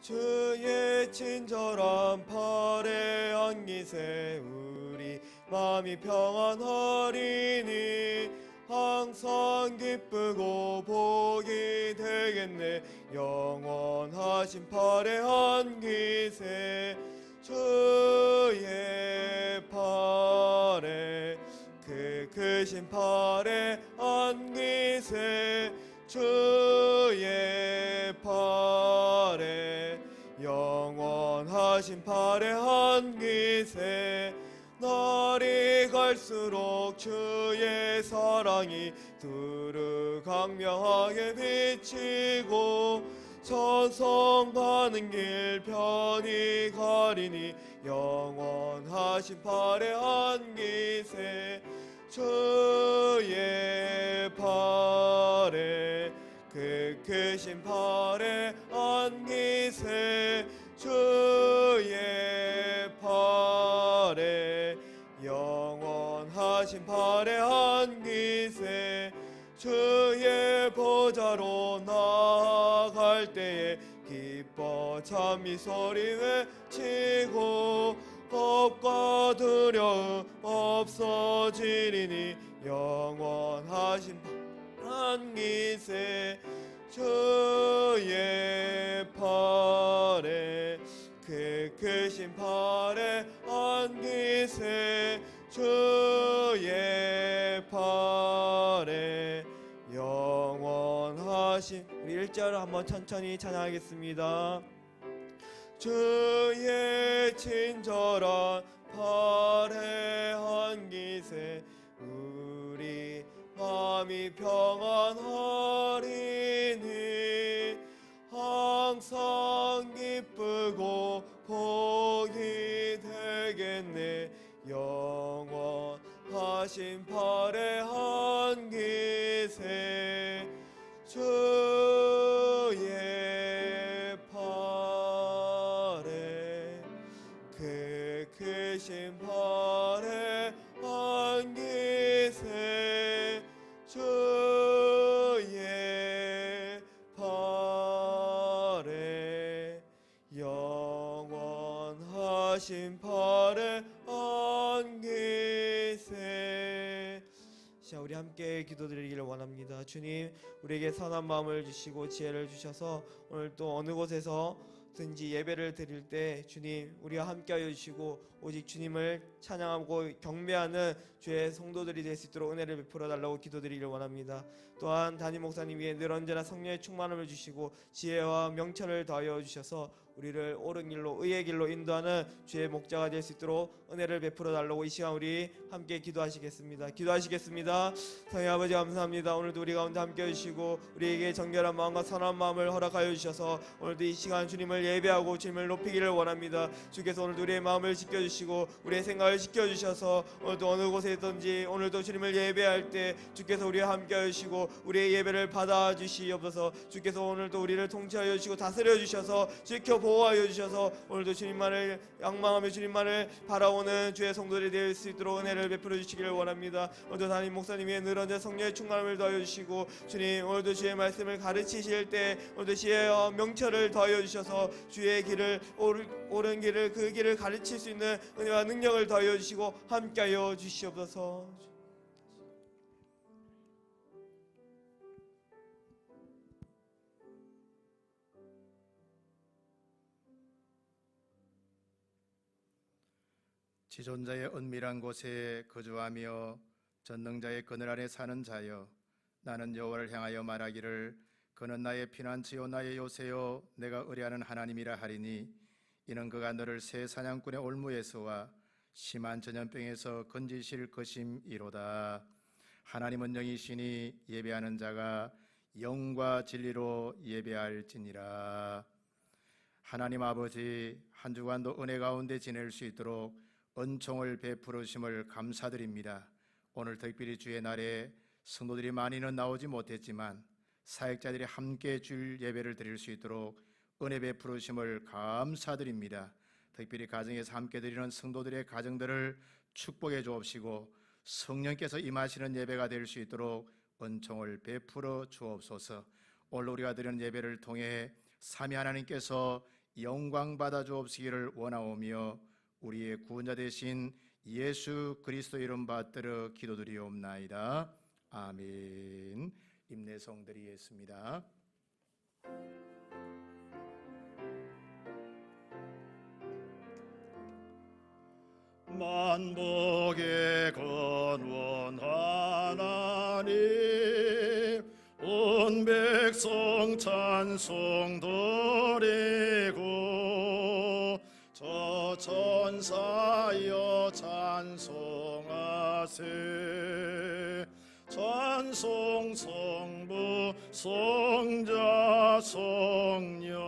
주의 친절한 팔에 안기세 우리 마음이 평안하리니 항상 기쁘고 복이 되겠네. 영원하신 팔에 안기세 주의 팔에 그 크신 팔에 안기세 주의 팔에 영원하신 팔에 안기세. 날이 갈수록 주의 사랑이 두루 강명하게 비치고 천성 가는 길 편히 가리니 영원하신 팔에 안기세 주의 팔에 그 크신 팔에 안기세 주의 팔에 영원하신 팔에 안기세. 주의 보좌로 나아갈 때에 기뻐 찬미 소리 외치고 겁과 두려움 없어지리니 영원하신 안기세 주의 팔에 그 크신 팔에 안기세 주의 팔에 영원하신. 우리 1절을 한번 천천히 찬양하겠습니다. 주의 친절한 팔에 안기세 우리 마음이 평안하리니 항상 기쁘고 복이 되겠네. 영원하신 팔에 안기세 주의 팔에 그 크신 팔에 안기세 주의 팔에 영원하신 팔에 안기세. 자, 우리 함께 기도드리기를 원합니다. 주님, 우리에게 선한 마음을 주시고 지혜를 주셔서 오늘 또 어느 곳에서 든지 예배를 드릴 때 주님 우리와 함께하여 주시고 오직 주님을 찬양하고 경배하는 주의 성도들이 될 수 있도록 은혜를 베풀어 달라고 기도드리기를 원합니다. 또한 담임 목사님 위에 늘 언제나 성령의 충만함을 주시고 지혜와 명철을 더하여 주셔서 우리를 옳은 길로 의의 길로 인도하는 주의 목자가 될 수 있도록 은혜를 베풀어 달라고 이 시간 우리 함께 기도하시겠습니다. 성령 아버지 감사합니다. 오늘도 우리 가운데 함께 해주시고 우리에게 정결한 마음과 선한 마음을 허락하여 주셔서 오늘도 이 시간 주님을 예배하고 주님을 높이기를 원합니다. 주께서 오늘도 우리의 마음을 지켜주시고 우리의 생각을 지켜주셔서 오늘도 어느 곳에 있든지 오늘도 주님을 예배할 때 주께서 우리와 함께 해주시고 우리의 예배를 받아주시옵소서. 주께서 오늘도 우리를 통치하여 주시고 다스려 주셔서 지켜 보호하여 주셔서 오늘도 주님만을仰망하며 주님만을 바라오는 주의 성도들이 될 수 있도록 은혜를 베풀어 주시기를 원합니다. 오늘도 담임 목사님의 늘 언제 성령의 충만함을 더하여 주시고 주님 오늘도 주의 말씀을 가르치실 때 오늘도 지혜와 명철을 더하여 주셔서 주의 길을 옳은 길을 그 길을 가르칠 수 있는 은혜와 능력을 더하여 주시고 함께하여 주시옵소서. 지존자의 은밀한 곳에 거주하며 전능자의 그늘 아래 사는 자여, 나는 여호와를 향하여 말하기를 그는 나의 피난처요 나의 요새요 내가 의뢰하는 하나님이라 하리니 이는 그가 너를 새 사냥꾼의 올무에서와 심한 전염병에서 건지실 것임이로다. 하나님은 영이시니 예배하는 자가 영과 진리로 예배할지니라. 하나님 아버지, 한 주간도 은혜 가운데 지낼 수 있도록 은총을 베풀으심을 감사드립니다. 오늘 특별히 주의 날에 성도들이 많이는 나오지 못했지만 사역자들이 함께 줄 예배를 드릴 수 있도록 은혜 베풀으심을 감사드립니다. 특별히 가정에서 함께 드리는 성도들의 가정들을 축복해 주옵시고 성령께서 임하시는 예배가 될 수 있도록 은총을 베풀어 주옵소서. 오늘 우리가 드리는 예배를 통해 삼위 하나님께서 영광 받아 주옵시기를 원하오며 우리의 구원자 되신 예수 그리스도 이름 받들어 기도드리옵나이다. 아멘. 임내성 드리겠습니다. 만복의 근원 하나님, 온 백성 찬송 드리고 저 천사여 찬송하세. 찬송 성부 성자 성령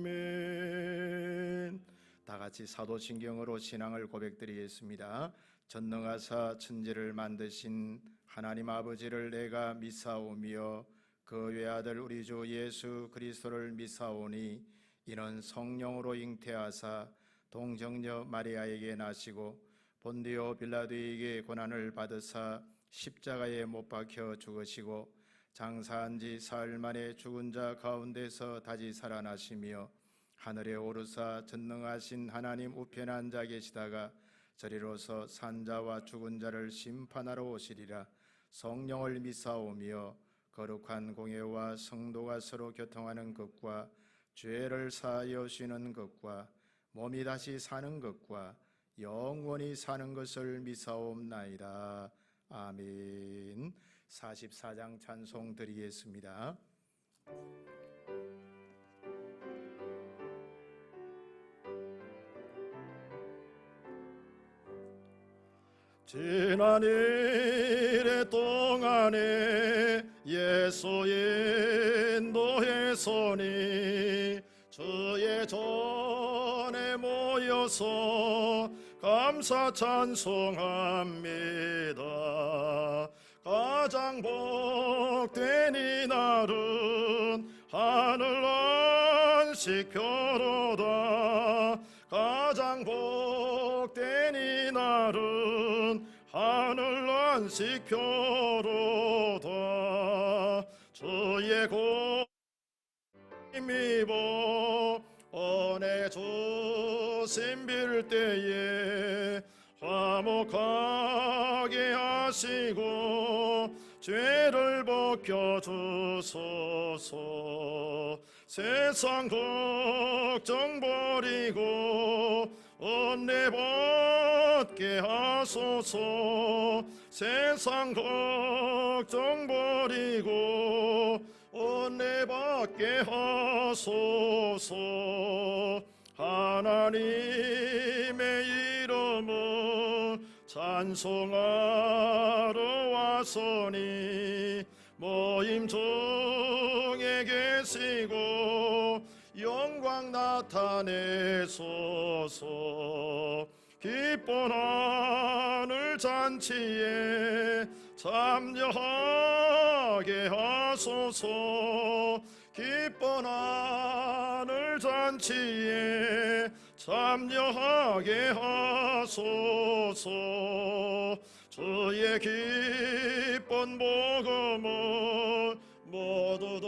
아멘. 다 같이 사도신경으로 신앙을 고백드리겠습니다. 전능하사 천지를 만드신 하나님 아버지를 내가 믿사오며 그 외아들 우리 주 예수 그리스도를 믿사오니 이는 성령으로 잉태하사 동정녀 마리아에게 나시고 본디오 빌라도에게 고난을 받으사 십자가에 못 박혀 죽으시고 장사한 지 사흘 만에 죽은 자 가운데서 다시 살아나시며 하늘에 오르사 전능하신 하나님 우편에 앉아 계시다가 저리로서 산자와 죽은 자를 심판하러 오시리라. 성령을 믿사오며 거룩한 공예와 성도가 서로 교통하는 것과 죄를 사하여 쉬는 것과 몸이 다시 사는 것과 영원히 사는 것을 믿사옵나이다. 아멘. 44장 찬송 드리겠습니다. 지난 이래 동안에 예수 인도했으니 주의 전에 모여서 감사 찬송합니다. 가장 복된 이날은 하늘 안식표로다. 가장 복된 이날은 하늘 안식표로다. 주의 힘입어 은혜 주심 빌 때에 화목하게 하시고 죄를 벗겨주소서. 세상 걱정 버리고 은혜 받게 하소서. 세상 걱정 버리고 은혜 받게 하소서. 하나님의 이름은 찬송하러 왔으니 모임 중에 계시고 영광 나타내소서. 기쁜 하늘 잔치에 참여하게 하소서. 기쁜 하늘 잔치에 참여하게 하소서. 주의 기쁜 복음을 모두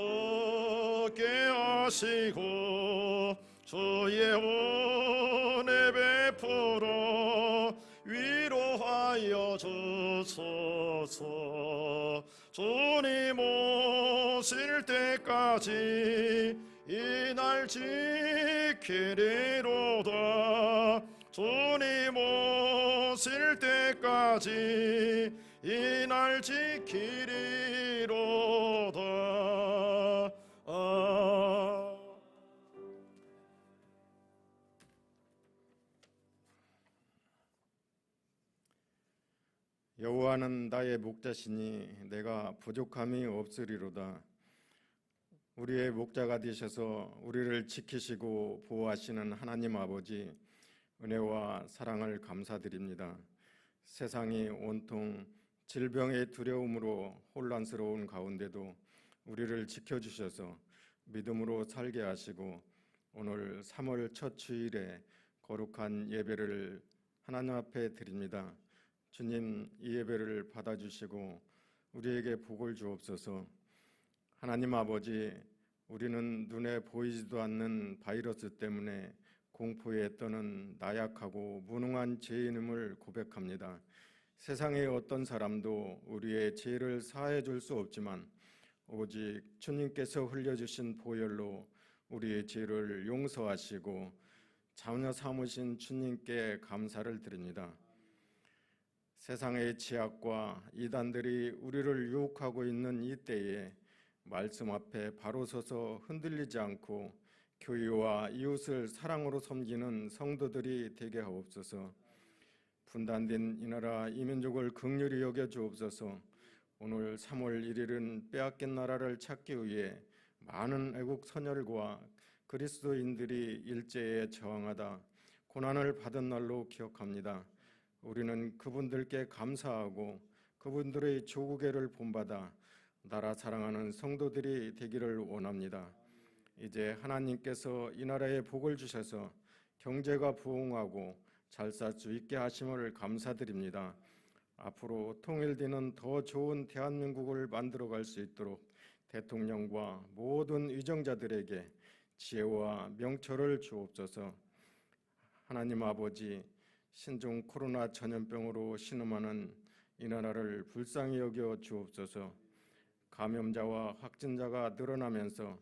듣게 하시고 주의 은혜 베풀어 위로하여 주소서. 주님 오실 때까지 이날 지키리로다. 주님 오실 때까지 이날 지키리로다. 여호와는 나의 목자시니 내가 부족함이 없으리로다. 우리의 목자가 되셔서 우리를 지키시고 보호하시는 하나님 아버지, 은혜와 사랑을 감사드립니다. 세상이 온통 질병의 두려움으로 혼란스러운 가운데도 우리를 지켜주셔서 믿음으로 살게 하시고 오늘 3월 첫 주일에 거룩한 예배를 하나님 앞에 드립니다. 주님, 이 예배를 받아주시고 우리에게 복을 주옵소서. 하나님 아버지, 우리는 눈에 보이지도 않는 바이러스 때문에 공포에 떠는 나약하고 무능한 죄인임을 고백합니다. 세상의 어떤 사람도 우리의 죄를 사해 줄 수 없지만 오직 주님께서 흘려주신 보혈로 우리의 죄를 용서하시고 자녀 삼으신 주님께 감사를 드립니다. 세상의 죄악과 이단들이 우리를 유혹하고 있는 이 때에 말씀 앞에 바로 서서 흔들리지 않고 교회와 이웃을 사랑으로 섬기는 성도들이 되게 하옵소서. 분단된 이 나라 이 민족을 긍휼히 여겨 주옵소서. 오늘 3월 1일은 빼앗긴 나라를 찾기 위해 많은 애국 선열과 그리스도인들이 일제에 저항하다 고난을 받은 날로 기억합니다. 우리는 그분들께 감사하고 그분들의 조국애를 본받아 나라 사랑하는 성도들이 되기를 원합니다. 이제 하나님께서 이 나라에 복을 주셔서 경제가 부흥하고 잘 살 수 있게 하심을 감사드립니다. 앞으로 통일되는 더 좋은 대한민국을 만들어갈 수 있도록 대통령과 모든 위정자들에게 지혜와 명철을 주옵소서. 하나님 아버지, 신종 코로나 전염병으로 신음하는 이 나라를 불쌍히 여겨 주옵소서. 감염자와 확진자가 늘어나면서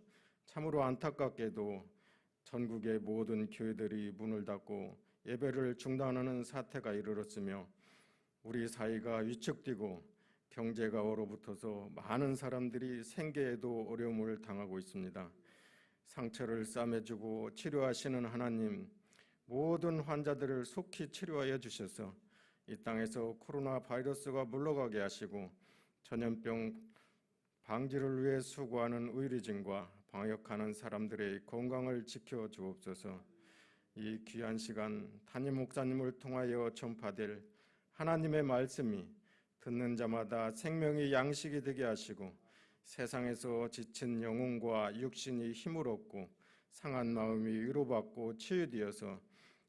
참으로 안타깝게도 전국의 모든 교회들이 문을 닫고 예배를 중단하는 사태가 이르렀으며 우리 사회가 위축되고 경제가 얼어붙어서 많은 사람들이 생계에도 어려움을 당하고 있습니다. 상처를 싸매주고 치료하시는 하나님, 모든 환자들을 속히 치료하여 주셔서 이 땅에서 코로나 바이러스가 물러가게 하시고 전염병 방지를 위해 수고하는 의료진과 방역하는 사람들의 건강을 지켜 주옵소서. 이 귀한 시간 담임 목사님을 통하여 전파될 하나님의 말씀이 듣는 자마다 생명의 양식이 되게 하시고 세상에서 지친 영혼과 육신이 힘을 얻고 상한 마음이 위로받고 치유되어서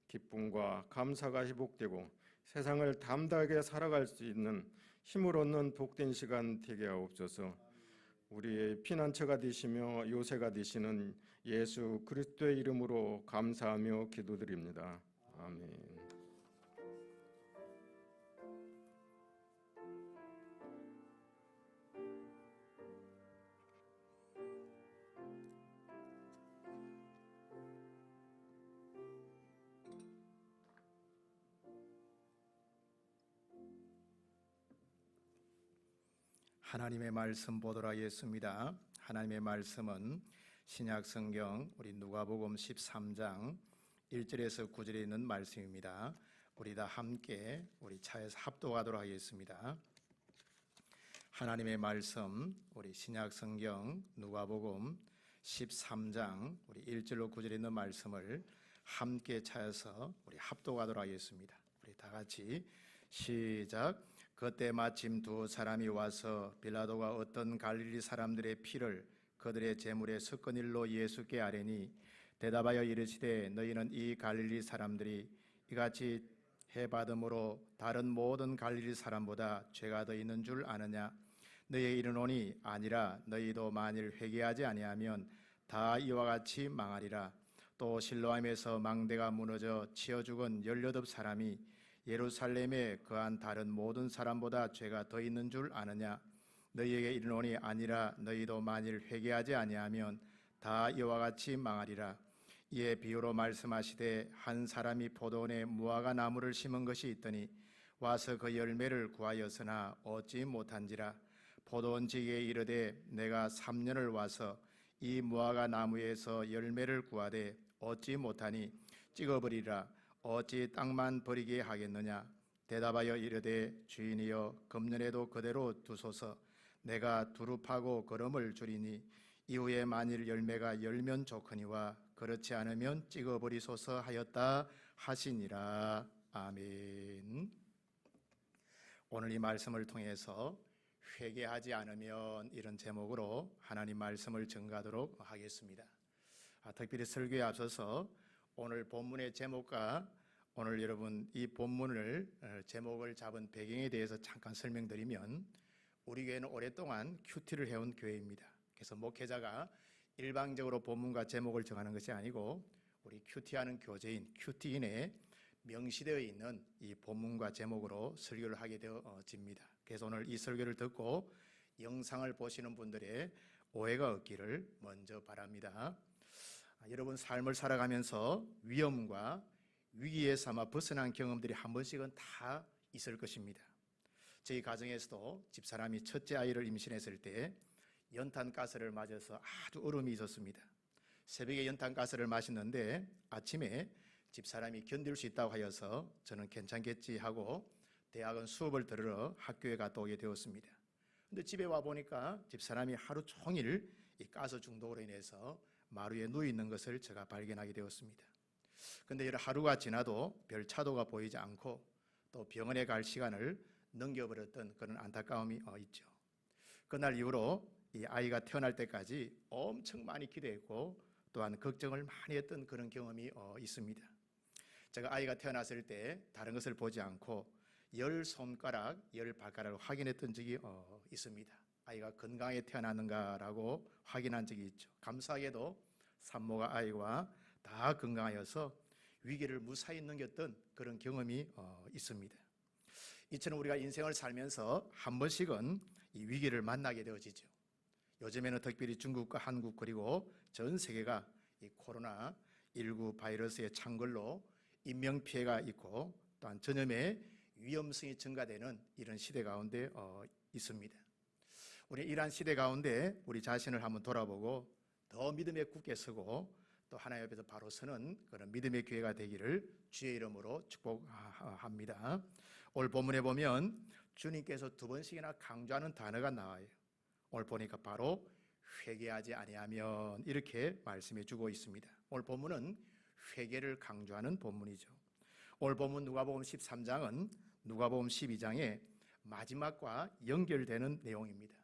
기쁨과 감사가 회복되고 세상을 담대하게 살아갈 수 있는 힘을 얻는 복된 시간 되게 하옵소서. 우리의 피난처가 되시며 요새가 되시는 예수 그리스도의 이름으로 감사하며 기도드립니다. 아멘. 하나님의 말씀 보도록 하겠습니다. 하나님의 말씀은 신약 성경 우리 누가복음 13장 1절에서 9절에 있는 말씀입니다. 우리 다 함께 우리 차에서 합독하도록 하겠습니다. 하나님의 말씀 우리 신약 성경 누가복음 13장 우리 1절로 9절에 있는 말씀을 함께 차에서 우리 합독하도록 하겠습니다. 우리 다 같이 시작. 그때 마침 두 사람이 와서 빌라도가 어떤 갈릴리 사람들의 피를 그들의 제물에 섞은 일로 예수께 아뢰니 대답하여 이르시되 너희는 이 갈릴리 사람들이 이같이 해받음으로 다른 모든 갈릴리 사람보다 죄가 더 있는 줄 아느냐? 너희에 이르노니 아니라 너희도 만일 회개하지 아니하면 다 이와 같이 망하리라. 또 실로암에서 망대가 무너져 치어 죽은 18사람이 예루살렘에 거한 다른 모든 사람보다 죄가 더 있는 줄 아느냐? 너희에게 이르노니 아니라 너희도 만일 회개하지 아니하면 다 이와 같이 망하리라. 이에 비유로 말씀하시되 한 사람이 포도원에 무화과 나무를 심은 것이 있더니 와서 그 열매를 구하였으나 얻지 못한지라. 포도원지기에 이르되 내가 3년을 와서 이 무화과 나무에서 열매를 구하되 얻지 못하니 찍어버리라. 어찌 땅만 버리게 하겠느냐? 대답하여 이르되 주인이여 금년에도 그대로 두소서. 내가 두릅하고 거름을 주리니 이후에 만일 열매가 열면 좋거니와 그렇지 않으면 찍어버리소서 하였다 하시니라. 아멘. 오늘 이 말씀을 통해서 회개하지 않으면 이런 제목으로 하나님 말씀을 전가하도록 하겠습니다. 특별히 설교에 앞서서 오늘 본문의 제목과 오늘 여러분 이 본문을 제목을 잡은 배경에 대해서 잠깐 설명드리면 우리 교회는 오랫동안 큐티를 해온 교회입니다. 그래서 목회자가 일방적으로 본문과 제목을 정하는 것이 아니고 우리 큐티하는 교제인, 큐티인에 명시되어 있는 이 본문과 제목으로 설교를 하게 되어집니다. 그래서 오늘 이 설교를 듣고 영상을 보시는 분들의 오해가 없기를 먼저 바랍니다. 여러분 삶을 살아가면서 위험과 위기에 삼아 벗어난 경험들이 한 번씩은 다 있을 것입니다. 저희 가정에서도 집사람이 첫째 아이를 임신했을 때 연탄가스를 맞아서 아주 얼음이 있었습니다. 새벽에 연탄가스를 마셨는데 아침에 집사람이 견딜 수 있다고 하여서 저는 괜찮겠지 하고 대학원 수업을 들으러 학교에 갔다 오게 되었습니다. 근데 집에 와 보니까 집사람이 하루 종일 이 가스 중독으로 인해서 마루에 누워 있는 것을 제가 발견하게 되었습니다. 근데 하루가 지나도 별 차도가 보이지 않고 또 병원에 갈 시간을 넘겨버렸던 그런 안타까움이 있죠. 그날 이후로 이 아이가 태어날 때까지 엄청 많이 기도했고 또한 걱정을 많이 했던 그런 경험이 있습니다. 제가 아이가 태어났을 때 다른 것을 보지 않고 10손가락, 10발가락을 확인했던 적이 있습니다. 아이가 건강하게 태어났는가라고 확인한 적이 있죠. 감사하게도 산모가 아이와 다 건강하여서 위기를 무사히 넘겼던 그런 경험이 있습니다. 이처럼 우리가 인생을 살면서 한 번씩은 이 위기를 만나게 되어지죠. 요즘에는 특별히 중국과 한국 그리고 전 세계가 이 코로나19 바이러스의 창궐로 인명피해가 있고 또한 전염의 위험성이 증가되는 이런 시대 가운데 있습니다. 우리 이러한 시대 가운데 우리 자신을 한번 돌아보고 더 믿음에 굳게 서고 또 하나님 앞에서 바로 서는 그런 믿음의 기회가 되기를 주의 이름으로 축복합니다. 오늘 본문에 보면 주님께서 두 번씩이나 강조하는 단어가 나와요. 오늘 보니까 바로 회개하지 아니하면 이렇게 말씀해 주고 있습니다. 오늘 본문은 회개를 강조하는 본문이죠. 오늘 본문 누가복음 13장은 누가복음 12장의 마지막과 연결되는 내용입니다.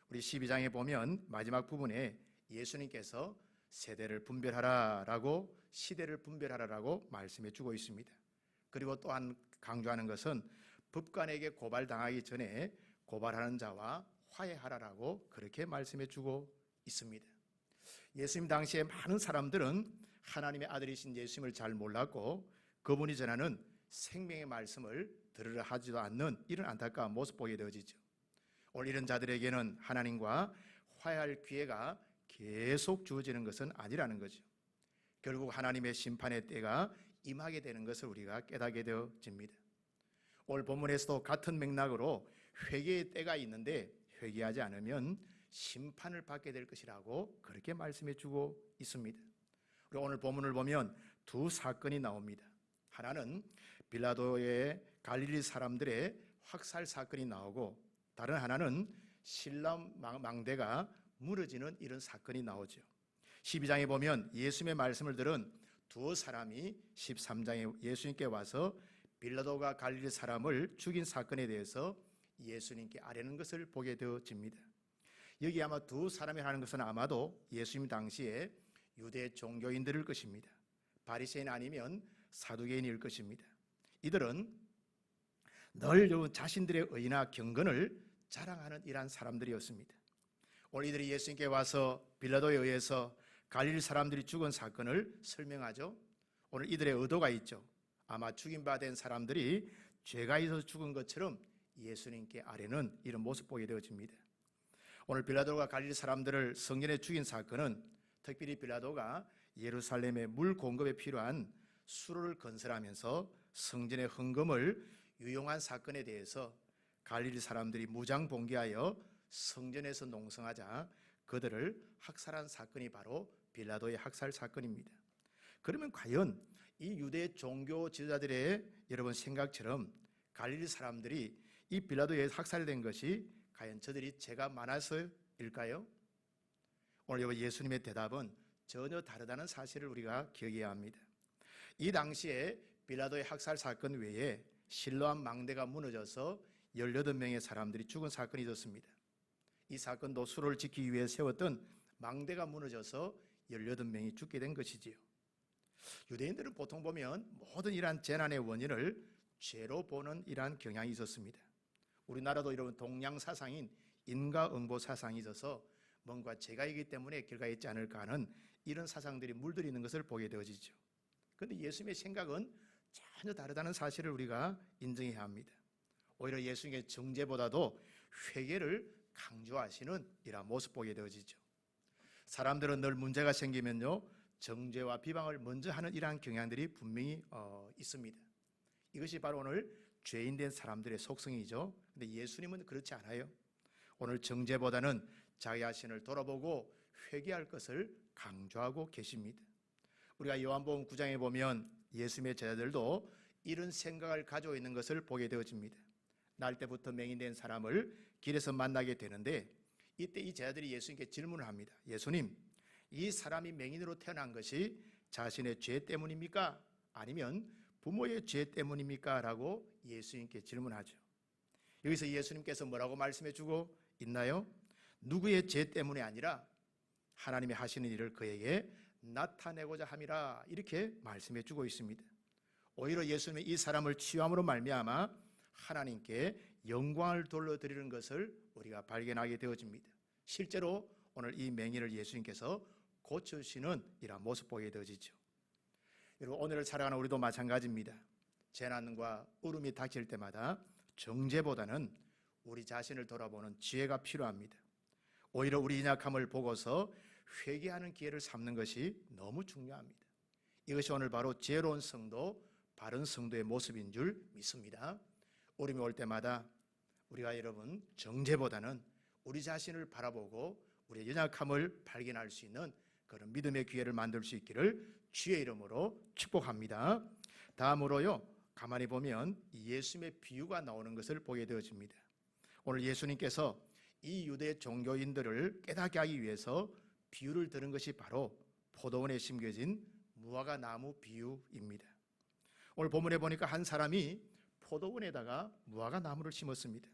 우리 12장에 보면 마지막 부분에 예수님께서 세대를 분별하라라고 시대를 분별하라라고 말씀해 주고 있습니다. 그리고 또한 강조하는 것은 법관에게 고발당하기 전에 고발하는 자와 화해하라라고 그렇게 말씀해 주고 있습니다. 예수님 당시에 많은 사람들은 하나님의 아들이신 예수님을 잘 몰랐고 그분이 전하는 생명의 말씀을 들으려 하지도 않는 이런 안타까운 모습 보게 되어지죠. 오늘 이런 자들에게는 하나님과 화해할 기회가 계속 주어지는 것은 아니라는 거죠. 결국 하나님의 심판의 때가 임하게 되는 것을 우리가 깨닫게 되어집니다. 오늘 본문에서도 같은 맥락으로 회개의 때가 있는데 회개하지 않으면 심판을 받게 될 것이라고 그렇게 말씀해 주고 있습니다. 그리고 오늘 본문을 보면 두 사건이 나옵니다. 하나는 빌라도의 갈릴리 사람들의 확살 사건이 나오고 다른 하나는 실람 망대가 무너지는 이런 사건이 나오죠. 12장에 보면 예수님의 말씀을 들은 두 사람이 13장에 예수님께 와서 빌라도가 갈릴리 사람을 죽인 사건에 대해서 예수님께 아뢰는 것을 보게 되어집니다. 여기 아마 두 사람이 하는 것은 아마도 예수님 당시에 유대 종교인들일 것입니다. 바리새인 아니면 사두개인일 것입니다. 이들은 늘 자신들의 의나 경건을 자랑하는 이러한 사람들이었습니다. 오늘 이들이 예수님께 와서 빌라도에 의해서 갈릴리 사람들이 죽은 사건을 설명하죠. 오늘 이들의 의도가 있죠. 아마 죽임받은 사람들이 죄가 있어서 죽은 것처럼 예수님께 아뢰는 이런 모습 보게 되어집니다. 오늘 빌라도가 갈릴리 사람들을 성전에 죽인 사건은 특별히 빌라도가 예루살렘의 물 공급에 필요한 수로를 건설하면서 성전의 헌금을 유용한 사건에 대해서 갈릴리 사람들이 무장봉기하여 성전에서 농성하자 그들을 학살한 사건이 바로 빌라도의 학살 사건입니다. 그러면 과연 이 유대 종교 지도자들의 여러분 생각처럼 갈릴리 사람들이 이 빌라도에 학살된 것이 과연 저들이 죄가 많아서일까요? 오늘 예수님의 대답은 전혀 다르다는 사실을 우리가 기억해야 합니다. 이 당시에 빌라도의 학살 사건 외에 실로암 망대가 무너져서 18명의 사람들이 죽은 사건이 있었습니다. 이 사건도 수로를 지키기 위해 세웠던 망대가 무너져서 18명이 죽게 된 것이지요. 유대인들은 보통 보면 모든 이러한 재난의 원인을 죄로 보는 이러한 경향이 있었습니다. 우리나라도 이런 동양 사상인 인과응보 사상이 있어서 뭔가 제가 이기 때문에 결과가 있지 않을까 하는 이런 사상들이 물들이는 것을 보게 되어지죠. 그런데 예수님의 생각은 전혀 다르다는 사실을 우리가 인정해야 합니다. 오히려 예수님의 정죄보다도 회개를 강조하시는 이러한 모습 보게 되어지죠. 사람들은 늘 문제가 생기면요, 정죄와 비방을 먼저 하는 이러한 경향들이 분명히 있습니다. 이것이 바로 오늘 죄인된 사람들의 속성이죠. 근데 예수님은 그렇지 않아요. 오늘 정죄보다는 자기 자신을 돌아보고 회개할 것을 강조하고 계십니다. 우리가 요한복음 9장에 보면 예수님의 제자들도 이런 생각을 가지고 있는 것을 보게 되어집니다. 날 때부터 맹인된 사람을 길에서 만나게 되는데 이때 이 제자들이 예수님께 질문을 합니다. 예수님, 이 사람이 맹인으로 태어난 것이 자신의 죄 때문입니까? 아니면 부모의 죄 때문입니까? 라고 예수님께 질문하죠. 여기서 예수님께서 뭐라고 말씀해 주고 있나요? 누구의 죄 때문이 아니라 하나님이 하시는 일을 그에게 나타내고자 함이라, 이렇게 말씀해 주고 있습니다. 오히려 예수님이 이 사람을 치유함으로 말미암아 하나님께 영광을 돌려드리는 것을 우리가 발견하게 되어집니다. 실제로 오늘 이 맹인을 예수님께서 고쳐주시는 이런 모습 보게 되어지죠. 여러분, 오늘을 살아가는 우리도 마찬가지입니다. 재난과 울음이 닥칠 때마다 정죄보다는 우리 자신을 돌아보는 지혜가 필요합니다. 오히려 우리 연약함을 보고서 회개하는 기회를 삼는 것이 너무 중요합니다. 이것이 오늘 바로 지혜로운 성도, 바른 성도의 모습인 줄 믿습니다. 울음이 올 때마다 우리가 여러분 정죄보다는 우리 자신을 바라보고 우리의 연약함을 발견할 수 있는 그런 믿음의 기회를 만들 수 있기를 주의 이름으로 축복합니다. 다음으로요, 가만히 보면 예수님의 비유가 나오는 것을 보게 되어집니다. 오늘 예수님께서 이 유대 종교인들을 깨닫게 하기 위해서 비유를 들은 것이 바로 포도원에 심겨진 무화과 나무 비유입니다. 오늘 본문에 보니까 한 사람이 포도원에다가 무화과 나무를 심었습니다.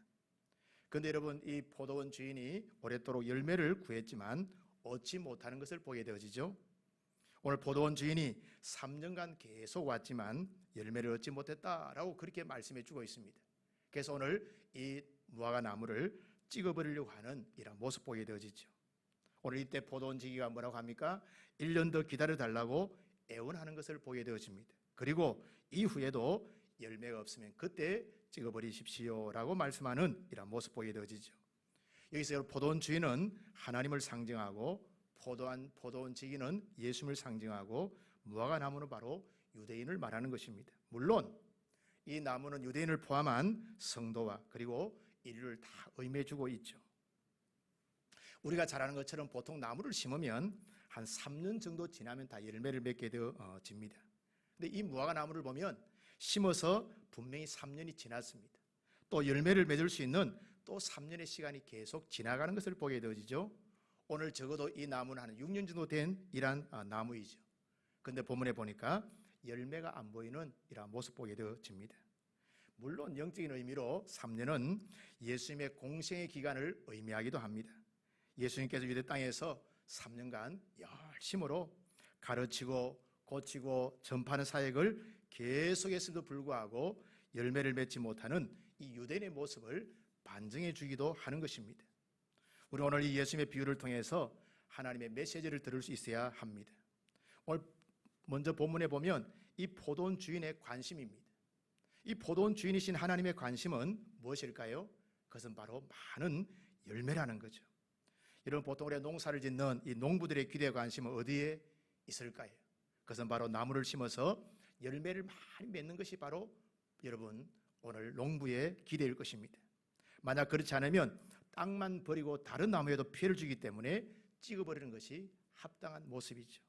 그런데 여러분, 이 포도원 주인이 오랫도록 열매를 구했지만 얻지 못하는 것을 보게 되어지죠. 오늘 포도원 주인이 3년간 계속 왔지만 열매를 얻지 못했다라고 그렇게 말씀해 주고 있습니다. 그래서 오늘 이 무화과 나무를 찍어버리려고 하는 이런 모습 보게 되어지죠. 오늘 이때 포도원 지기가 뭐라고 합니까? 1년 더 기다려달라고 애원하는 것을 보게 되어집니다. 그리고 이후에도 열매가 없으면 그때 찍어버리십시오라고 말씀하는 이런 모습 보게 되어지죠. 여기서 포도원 주인은 하나님을 상징하고 포도원 지기는 예수님을 상징하고 무화과 나무는 바로 유대인을 말하는 것입니다. 물론 이 나무는 유대인을 포함한 성도와 그리고 인류를 다 의미해 주고 있죠. 우리가 잘 아는 것처럼 보통 나무를 심으면 한 3년 정도 지나면 다 열매를 맺게 되어집니다. 근데 이 무화과 나무를 보면 심어서 분명히 3년이 지났습니다. 또 열매를 맺을 수 있는 또 3년의 시간이 계속 지나가는 것을 보게 되어지죠. 오늘 적어도 이 나무는 한 6년 정도 된 이러한 나무이죠. 그런데 본문에 보니까 열매가 안 보이는 이러한 모습 보게 되어집니다. 물론 영적인 의미로 3년은 예수님의 공생의 기간을 의미하기도 합니다. 예수님께서 유대 땅에서 3년간 열심으로 가르치고 고치고 전파하는 사역을 계속했음에도 불구하고 열매를 맺지 못하는 이 유대인의 모습을 반증해 주기도 하는 것입니다. 우리 오늘 이 예수님의 비유를 통해서 하나님의 메시지를 들을 수 있어야 합니다. 오늘 먼저 본문에 보면 이 포도원 주인의 관심입니다. 이 포도원 주인이신 하나님의 관심은 무엇일까요? 그것은 바로 많은 열매라는 거죠. 여러분, 보통 우리가 농사를 짓는 이 농부들의 기대 관심은 어디에 있을까요? 그것은 바로 나무를 심어서 열매를 많이 맺는 것이 바로 여러분 오늘 농부의 기대일 것입니다. 만약 그렇지 않으면 땅만 버리고 다른 나무에도 피해를 주기 때문에 찍어버리는 것이 합당한 모습이죠.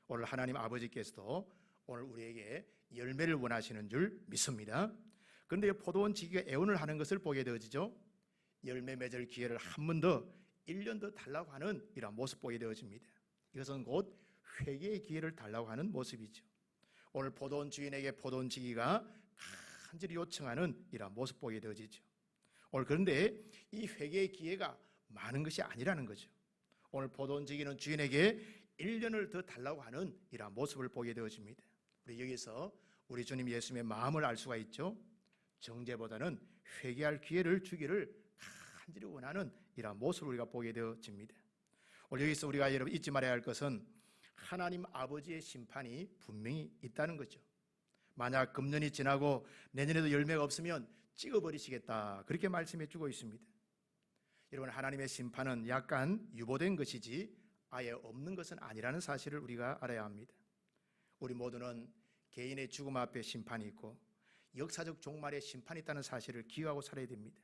오늘 하나님 아버지께서도 오늘 우리에게 열매를 원하시는 줄 믿습니다. 그런데 포도원 지기가 애원을 하는 것을 보게 되어지죠. 열매 맺을 기회를 한 번 더 1년 더 달라고 하는 이런 모습 보게 되어집니다. 이것은 곧 회개의 기회를 달라고 하는 모습이죠. 오늘 포도원 주인에게 포도원 지기가 간절히 요청하는 이런 모습 보게 되어지죠. 오늘 그런데 이 회개의 기회가 많은 것이 아니라는 거죠. 오늘 포도원 지기는 주인에게 1년을 더 달라고 하는 이런 모습을 보게 되어집니다. 우리 여기서 우리 주님 예수님의 마음을 알 수가 있죠. 정죄보다는 회개할 기회를 주기를 간절히 원하는 이런 모습을 우리가 보게 되어집니다. 오늘 여기서 우리가 여러분 잊지 말아야 할 것은 하나님 아버지의 심판이 분명히 있다는 거죠. 만약 금년이 지나고 내년에도 열매가 없으면 찍어버리시겠다, 그렇게 말씀해 주고 있습니다. 여러분, 하나님의 심판은 약간 유보된 것이지 아예 없는 것은 아니라는 사실을 우리가 알아야 합니다. 우리 모두는 개인의 죽음 앞에 심판이 있고 역사적 종말에 심판이 있다는 사실을 기억하고 살아야 됩니다.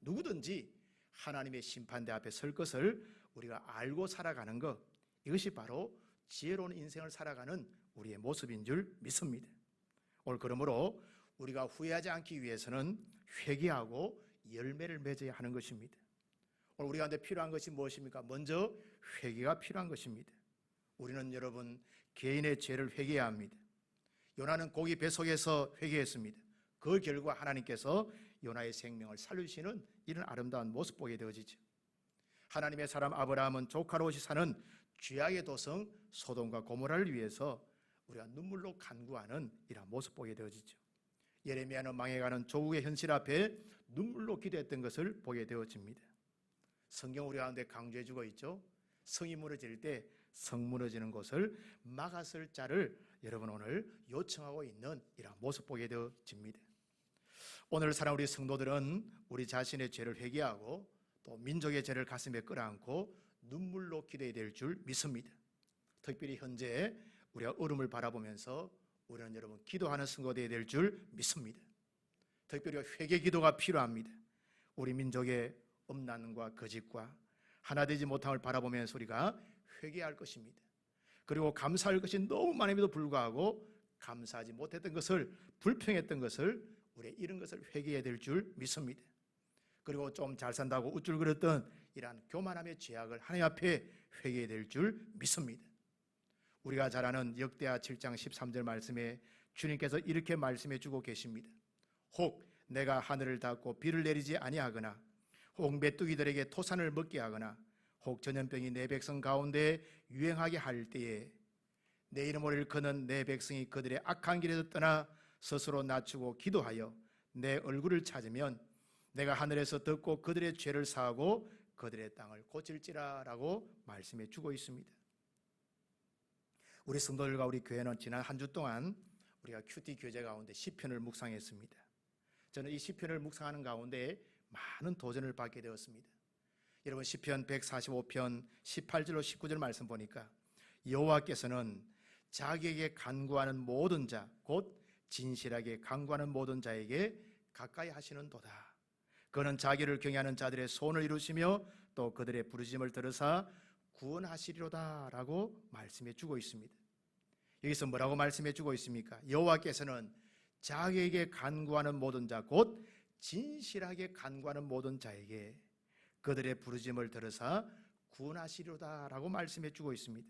누구든지 하나님의 심판대 앞에 설 것을 우리가 알고 살아가는 것, 이것이 바로 지혜로운 인생을 살아가는 우리의 모습인 줄 믿습니다. 오늘 그러므로 우리가 후회하지 않기 위해서는 회개하고 열매를 맺어야 하는 것입니다. 오늘 우리 가운데 필요한 것이 무엇입니까? 먼저 회개가 필요한 것입니다. 우리는 여러분 개인의 죄를 회개해야 합니다. 요나는 고기 뱃속에서 회개했습니다. 그 결과 하나님께서 요나의 생명을 살려주시는 이런 아름다운 모습 보게 되어지죠. 하나님의 사람 아브라함은 조카 롯이 사는 죄악의 도성 소돔과 고모라를 위해서 우리가 눈물로 간구하는 이런 모습 보게 되어지죠. 예레미야는 망해가는 조국의 현실 앞에 눈물로 기도했던 것을 보게 되어집니다. 성경 우리 가운데 강조해주고 있죠. 성이 무너질 때 성 무너지는 곳을 막았을 자를 여러분 오늘 요청하고 있는 이런 모습 보게 되어집니다. 오늘 사랑 우리 성도들은 우리 자신의 죄를 회개하고 또 민족의 죄를 가슴에 끌어안고 눈물로 기도해야 될 줄 믿습니다. 특별히 현재 우리가 얼음을 바라보면서 우리는 여러분 기도하는 성도되어야 될 줄 믿습니다. 특별히 회개 기도가 필요합니다. 우리 민족의 음란과 거짓과 하나 되지 못함을 바라보면서 우리가 회개할 것입니다. 그리고 감사할 것이 너무 많음에도 불구하고 감사하지 못했던 것을, 불평했던 것을, 우리 이런 것을 회개해야 될 줄 믿습니다. 그리고 좀 잘 산다고 우쭐거렸던 이러한 교만함의 죄악을 하나님 앞에 회개해야 될 줄 믿습니다. 우리가 잘 아는 역대하 7장 13절 말씀에 주님께서 이렇게 말씀해 주고 계십니다. 혹 내가 하늘을 닫고 비를 내리지 아니하거나 혹 메뚜기들에게 토산을 먹게 하거나 혹 전염병이 내 백성 가운데 유행하게 할 때에 내 이름을 일컫는 내 백성이 그들의 악한 길에서 떠나 스스로 낮추고 기도하여 내 얼굴을 찾으면 내가 하늘에서 듣고 그들의 죄를 사하고 그들의 땅을 고칠지라 라고 말씀해 주고 있습니다. 우리 성도들과 우리 교회는 지난 한 주 동안 우리가 큐티 교제 가운데 시편을 묵상했습니다. 저는 이 시편을 묵상하는 가운데 많은 도전을 받게 되었습니다. 여러분 시편 145편 18절로 19절 말씀 보니까 여호와께서는 자기에게 간구하는 모든 자, 곧 진실하게 간구하는 모든 자에게 가까이 하시는도다. 그는 자기를 경외하는 자들의 소원을 이루시며 또 그들의 부르짖음을 들으사 구원하시리로다 라고 말씀해 주고 있습니다. 여기서 뭐라고 말씀해 주고 있습니까? 여호와께서는 자기에게 간구하는 모든 자, 곧 진실하게 간구하는 모든 자에게 그들의 부르짖음을 들으사 구원하시리로다 라고 말씀해 주고 있습니다.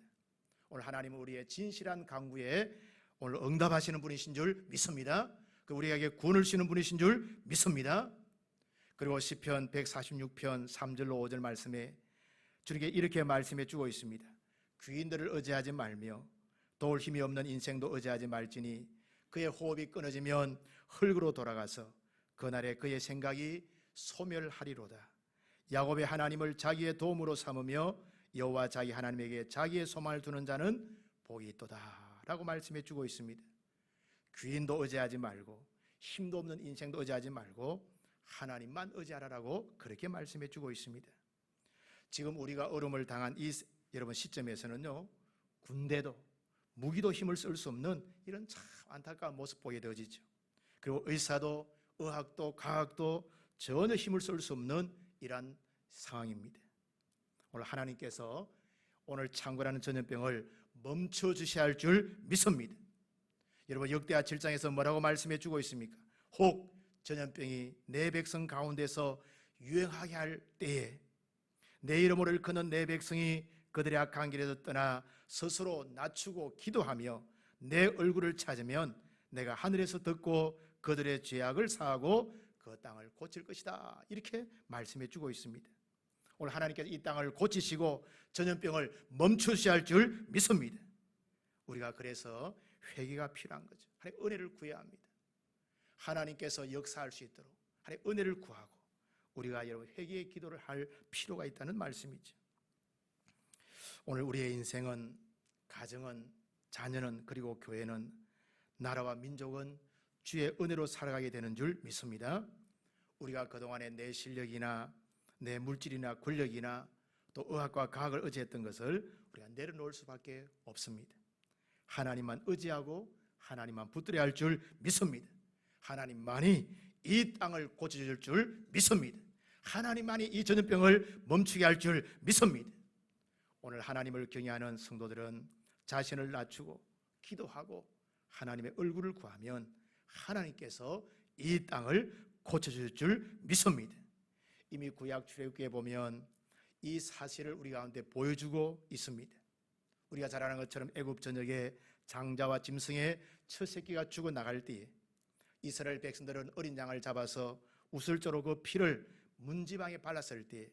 오늘 하나님은 우리의 진실한 간구에 오늘 응답하시는 분이신 줄 믿습니다. 우리에게 구원을 주시는 분이신 줄 믿습니다. 그리고 시편 146편 3절로 5절 말씀에 주님께 이렇게 말씀해 주고 있습니다. 귀인들을 의지하지 말며 도울 힘이 없는 인생도 의지하지 말지니 그의 호흡이 끊어지면 흙으로 돌아가서 그날에 그의 생각이 소멸하리로다. 야곱의 하나님을 자기의 도움으로 삼으며 여호와 자기 하나님에게 자기의 소망을 두는 자는 복이 있도다 라고 말씀해 주고 있습니다. 귀인도 의지하지 말고 힘도 없는 인생도 의지하지 말고 하나님만 의지하라라고 그렇게 말씀해 주고 있습니다. 지금 우리가 어려움을 당한 이 여러분 시점에서는요, 군대도 무기도 힘을 쓸 수 없는 이런 참 안타까운 모습 보게 되어지죠. 그리고 의사도 의학도 과학도 전혀 힘을 쓸 수 없는 이러한 상황입니다. 오늘 하나님께서 오늘 창궐하는 전염병을 멈춰 주셔야 할 줄 믿습니다. 여러분 역대하 7장에서 뭐라고 말씀해 주고 있습니까? 혹 전염병이 내 백성 가운데서 유행하게 할 때에 내 이름으로 일컫는 내 백성이 그들의 악한 길에서 떠나 스스로 낮추고 기도하며 내 얼굴을 찾으면 내가 하늘에서 듣고 그들의 죄악을 사하고 그 땅을 고칠 것이다 이렇게 말씀해 주고 있습니다. 오늘 하나님께서 이 땅을 고치시고 전염병을 멈추셔야 할 줄 믿습니다. 우리가 그래서 회개가 필요한 거죠. 하나님의 은혜를 구해야 합니다. 하나님께서 역사할 수 있도록 하나님의 은혜를 구하고 우리가 여러분 회개의 기도를 할 필요가 있다는 말씀이죠. 오늘 우리의 인생은, 가정은, 자녀는, 그리고 교회는, 나라와 민족은 주의 은혜로 살아가게 되는 줄 믿습니다. 우리가 그동안에 내 실력이나 내 물질이나 권력이나 또 의학과 과학을 의지했던 것을 우리가 내려놓을 수밖에 없습니다. 하나님만 의지하고 하나님만 붙들어야 할 줄 믿습니다. 하나님만이 이 땅을 고쳐줄 줄 믿습니다. 하나님만이 이 전염병을 멈추게 할 줄 믿습니다. 오늘 하나님을 경외하는 성도들은 자신을 낮추고 기도하고 하나님의 얼굴을 구하면 하나님께서 이 땅을 고쳐줄 줄 믿습니다. 이미 구약 출애굽기에 보면 이 사실을 우리 가운데 보여주고 있습니다. 우리가 잘 아는 것처럼 애굽 전역에 장자와 짐승의 첫 새끼가 죽어 나갈 때에 이스라엘 백성들은 어린 양을 잡아서 우슬조로 그 피를 문지방에 발랐을 때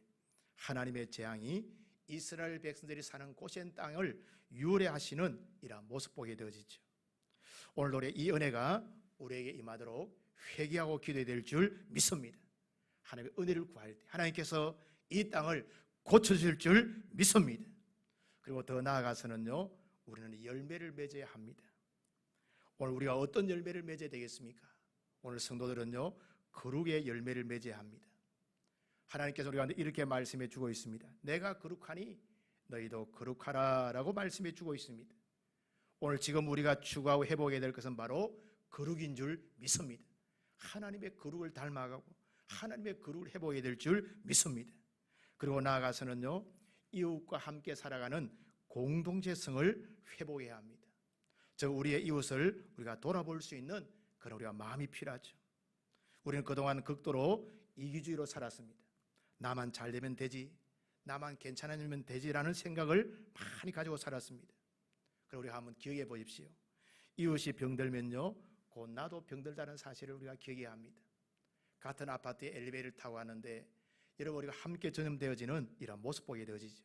하나님의 재앙이 이스라엘 백성들이 사는 고센 땅을 유래하시는 이러한 모습 보게 되어지죠. 오늘 우리 이 은혜가 우리에게 임하도록 회개하고 기도해야 될 줄 믿습니다. 하나님의 은혜를 구할 때 하나님께서 이 땅을 고쳐줄 줄 믿습니다. 그리고 더 나아가서는요, 우리는 열매를 맺어야 합니다. 오늘 우리가 어떤 열매를 맺어야 되겠습니까? 오늘 성도들은요, 거룩의 열매를 맺어야 합니다. 하나님께서 우리한테 이렇게 말씀해 주고 있습니다. 내가 거룩하니 너희도 거룩하라 라고 말씀해 주고 있습니다. 오늘 지금 우리가 추구하고 회복해야 될 것은 바로 거룩인 줄 믿습니다. 하나님의 거룩을 닮아가고 하나님의 거룩을 회복해야 될 줄 믿습니다. 그리고 나아가서는요, 이웃과 함께 살아가는 공동체성을 회복해야 합니다. 저 우리의 이웃을 우리가 돌아볼 수 있는 그런 우리가 마음이 필요하죠. 우리는 그동안 극도로 이기주의로 살았습니다. 나만 잘 되면 되지, 나만 괜찮아지면 되지라는 생각을 많이 가지고 살았습니다. 그리고 우리가 한번 기억해 보십시오. 이웃이 병들면요, 곧 나도 병들다는 사실을 우리가 기억해야 합니다. 같은 아파트에 엘리베이터를 타고 가는데 여러분, 우리가 함께 전염되어지는 이런 모습 보게 되어지죠.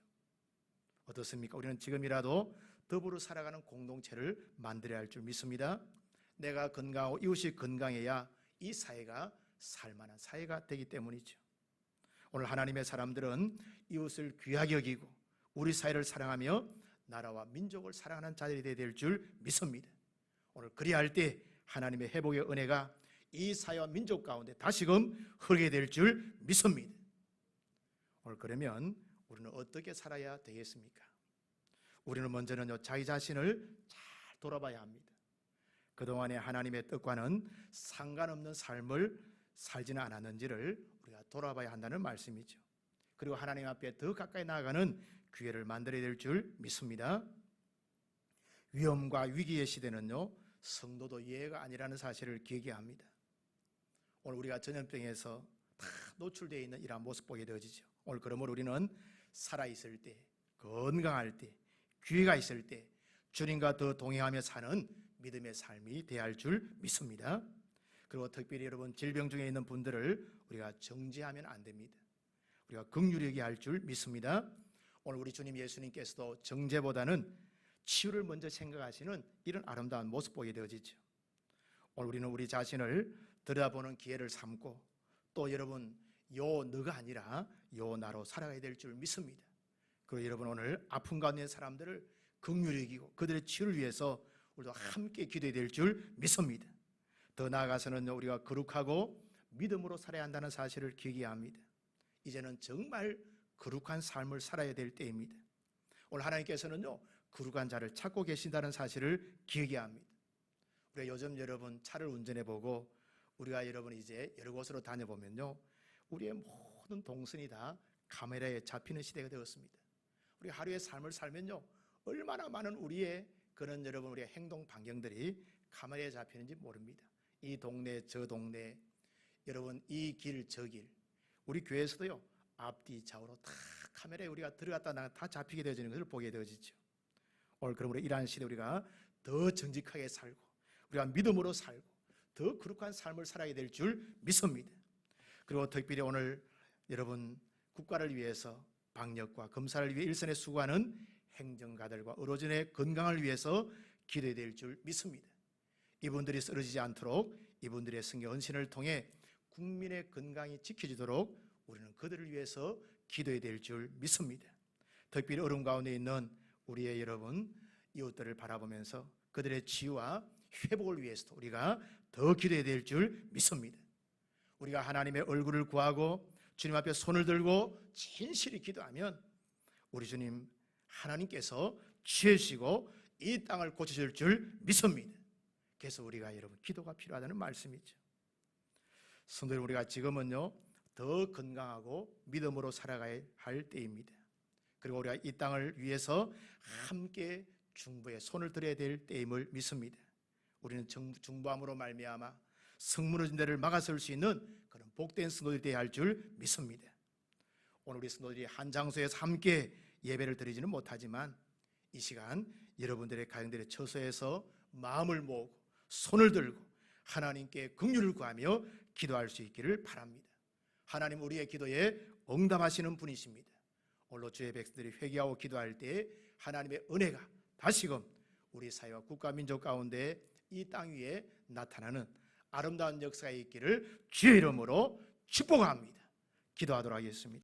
어떻습니까? 우리는 지금이라도 더불어 살아가는 공동체를 만들어야 할 줄 믿습니다. 내가 건강하고 이웃이 건강해야 이 사회가 살만한 사회가 되기 때문이죠. 오늘 하나님의 사람들은 이웃을 귀하게 여기고 우리 사회를 사랑하며 나라와 민족을 사랑하는 자들이 되어야 될 줄 믿습니다. 오늘 그리야 할 때 하나님의 회복의 은혜가 이 사회와 민족 가운데 다시금 흐르게 될 줄 믿습니다. 오늘 그러면 우리는 어떻게 살아야 되겠습니까? 우리는 먼저는 자기 자신을 잘 돌아봐야 합니다. 그동안에 하나님의 뜻과는 상관없는 삶을 살지는 않았는지를 우리가 돌아봐야 한다는 말씀이죠. 그리고 하나님 앞에 더 가까이 나아가는 기회를 만들어야 될 줄 믿습니다. 위험과 위기의 시대는요, 성도도 예외가 아니라는 사실을 기억해야 합니다. 오늘 우리가 전염병에서 다 노출되어 있는 이러한 모습 보게 되어지죠. 오늘 그러므로 우리는 살아있을 때, 건강할 때, 기회가 있을 때 주님과 더 동행하며 사는 믿음의 삶이 되어야 할 줄 믿습니다. 그리고 특별히 여러분, 질병 중에 있는 분들을 우리가 정죄하면 안 됩니다. 우리가 긍휼히 여겨야 할 줄 믿습니다. 오늘 우리 주님 예수님께서도 정죄보다는 치유를 먼저 생각하시는 이런 아름다운 모습 보게 되어지죠. 오늘 우리는 우리 자신을 들여다보는 기회를 삼고 또 여러분, 요 너가 아니라 요 나로 살아가야 될 줄 믿습니다. 그리고 여러분, 오늘 아픈 가운데 있는 사람들을 긍휼히 여기고 그들의 치유를 위해서 우리도 함께 기도해야 될 줄 믿습니다. 더 나아가서는 우리가 거룩하고 믿음으로 살아야 한다는 사실을 기억해야 합니다. 이제는 정말 거룩한 삶을 살아야 될 때입니다. 오늘 하나님께서는요, 거룩한 자를 찾고 계신다는 사실을 기억해야 합니다. 우리가 요즘 여러분 차를 운전해보고 우리가 여러분 이제 여러 곳으로 다녀보면요, 우리의 모든 동선이 다 카메라에 잡히는 시대가 되었습니다. 우리 하루의 삶을 살면요, 얼마나 많은 우리의 그런 여러분 우리의 행동 반경들이 카메라에 잡히는지 모릅니다. 이 동네 저 동네, 여러분 이 길 저 길, 우리 교회에서도요, 앞뒤 좌우로 다 카메라에 우리가 들어갔다 나가 다 잡히게 되어지는 것을 보게 되어지죠. 오늘 그러므로 이러한 시대 우리가 더 정직하게 살고 우리가 믿음으로 살고 더 거룩한 삶을 살아야 될 줄 믿습니다. 그리고 특별히 오늘 여러분 국가를 위해서 방역과 검사를 위해 일선에 수고하는 행정가들과 의료진의 건강을 위해서 기도해야 될 줄 믿습니다. 이분들이 쓰러지지 않도록 이분들의 성경 헌신을 통해 국민의 건강이 지켜지도록 우리는 그들을 위해서 기도해야 될 줄 믿습니다. 특별히 어려움 가운데 있는 우리의 여러분 이웃들을 바라보면서 그들의 치유와 회복을 위해서도 우리가 더 기도해야 될 줄 믿습니다. 우리가 하나님의 얼굴을 구하고 주님 앞에 손을 들고 진실히 기도하면 우리 주님 하나님께서 치우시고 이 땅을 고치실 줄 믿습니다. 그래서 우리가 여러분 기도가 필요하다는 말씀이죠. 성도님, 우리가 지금은요 더 건강하고 믿음으로 살아가야 할 때입니다. 그리고 우리가 이 땅을 위해서 함께 중보에 손을 들어야 될 때임을 믿습니다. 우리는 중보함으로 말미암아 성무너진 데를 막아설 수 있는 그런 복된 성도들이 되어야 할 줄 믿습니다. 오늘 우리 성도들이 한 장소에서 함께 예배를 드리지는 못하지만 이 시간 여러분들의 가정들의 처소에서 마음을 모으고 손을 들고 하나님께 긍휼을 구하며 기도할 수 있기를 바랍니다. 하나님 우리의 기도에 응답하시는 분이십니다. 오늘로 주의 백성들이 회개하고 기도할 때 하나님의 은혜가 다시금 우리 사회와 국가 민족 가운데 이 땅 위에 나타나는 아름다운 역사가 있기를 주의 이름으로 축복합니다. 기도하도록 하겠습니다.